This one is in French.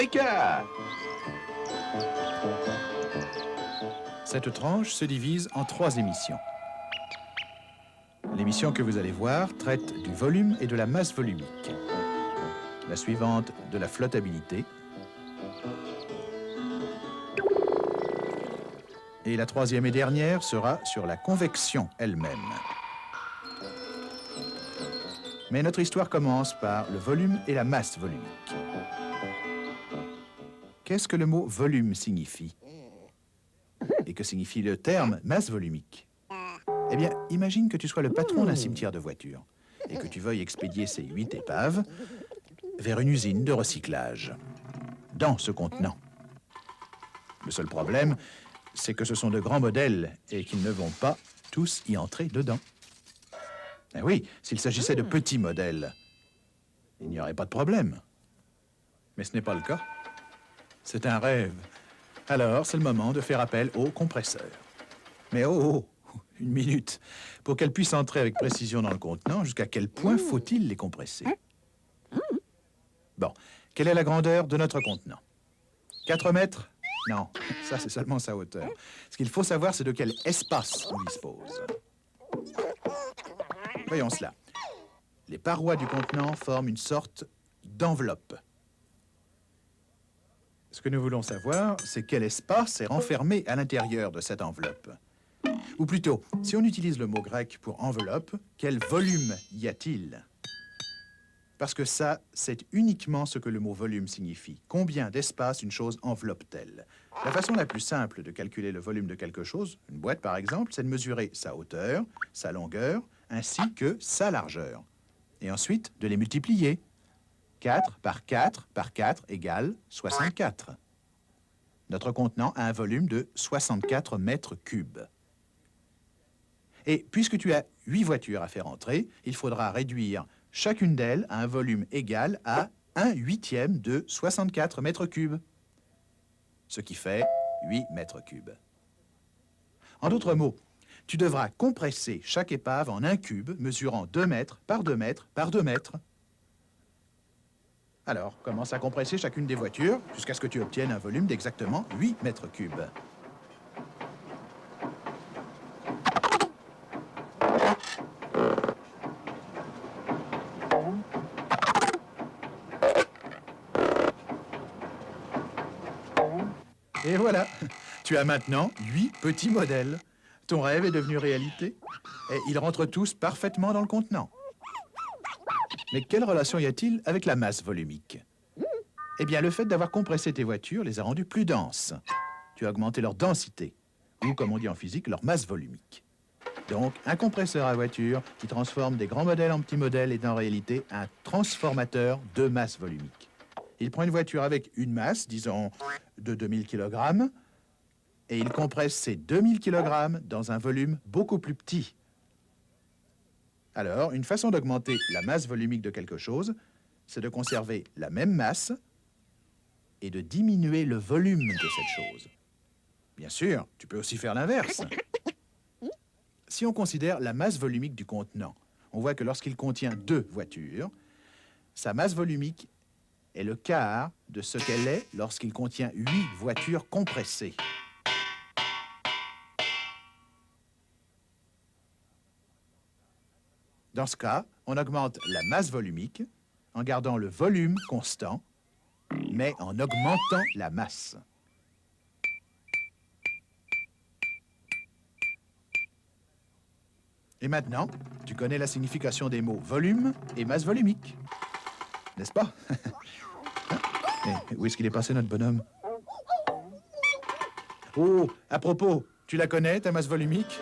Eureka! Cette tranche se divise en 3 émissions. L'émission que vous allez voir traite du volume et de la masse volumique. La suivante de la flottabilité. Et la 3e et dernière sera sur la convection elle-même. Mais notre histoire commence par le volume et la masse volumique. Qu'est-ce que le mot volume signifie? Et que signifie le terme masse volumique? Eh bien, imagine que tu sois le patron d'un cimetière de voitures et que tu veuilles expédier ces 8 épaves vers une usine de recyclage, dans ce contenant. Le seul problème, c'est que ce sont de grands modèles et qu'ils ne vont pas tous y entrer dedans. Eh oui, s'il s'agissait de petits modèles, il n'y aurait pas de problème. Mais ce n'est pas le cas. C'est un rêve. Alors, c'est le moment de faire appel au compresseur. Mais oh, une minute. Pour qu'elle puisse entrer avec précision dans le contenant, jusqu'à quel point faut-il les compresser? Bon, quelle est la grandeur de notre contenant? 4 mètres? Non, ça c'est seulement sa hauteur. Ce qu'il faut savoir, c'est de quel espace on dispose. Voyons cela. Les parois du contenant forment une sorte d'enveloppe. Ce que nous voulons savoir, c'est quel espace est renfermé à l'intérieur de cette enveloppe. Ou plutôt, si on utilise le mot grec pour enveloppe, quel volume y a-t-il? Parce que ça, c'est uniquement ce que le mot volume signifie. Combien d'espace une chose enveloppe-t-elle? La façon la plus simple de calculer le volume de quelque chose, une boîte par exemple, c'est de mesurer sa hauteur, sa longueur, ainsi que sa largeur. Et ensuite, de les multiplier. 4 par 4 par 4 égale 64. Notre contenant a un volume de 64 mètres cubes. Et puisque tu as 8 voitures à faire entrer, il faudra réduire chacune d'elles à un volume égal à 1/8 de 64 mètres cubes, ce qui fait 8 mètres cubes. En d'autres mots, tu devras compresser chaque épave en un cube mesurant 2 mètres par 2 mètres par 2 mètres. Alors, commence à compresser chacune des voitures jusqu'à ce que tu obtiennes un volume d'exactement 8 mètres cubes. Et voilà, tu as maintenant 8 petits modèles. Ton rêve est devenu réalité et ils rentrent tous parfaitement dans le contenant. Mais quelle relation y a-t-il avec la masse volumique? Eh bien, le fait d'avoir compressé tes voitures les a rendues plus denses. Tu as augmenté leur densité, ou comme on dit en physique, leur masse volumique. Donc, un compresseur à voiture qui transforme des grands modèles en petits modèles est en réalité un transformateur de masse volumique. Il prend une voiture avec une masse, disons, de 2000 kg, et il compresse ces 2000 kg dans un volume beaucoup plus petit. Alors, une façon d'augmenter la masse volumique de quelque chose, c'est de conserver la même masse et de diminuer le volume de cette chose. Bien sûr, tu peux aussi faire l'inverse. Si on considère la masse volumique du contenant, on voit que lorsqu'il contient 2 voitures, sa masse volumique est le quart de ce qu'elle est lorsqu'il contient 8 voitures compressées. Dans ce cas, on augmente la masse volumique en gardant le volume constant, mais en augmentant la masse. Et maintenant, tu connais la signification des mots volume et masse volumique, n'est-ce pas? Où est-ce qu'il est passé, notre bonhomme? Oh, à propos, tu la connais, ta masse volumique?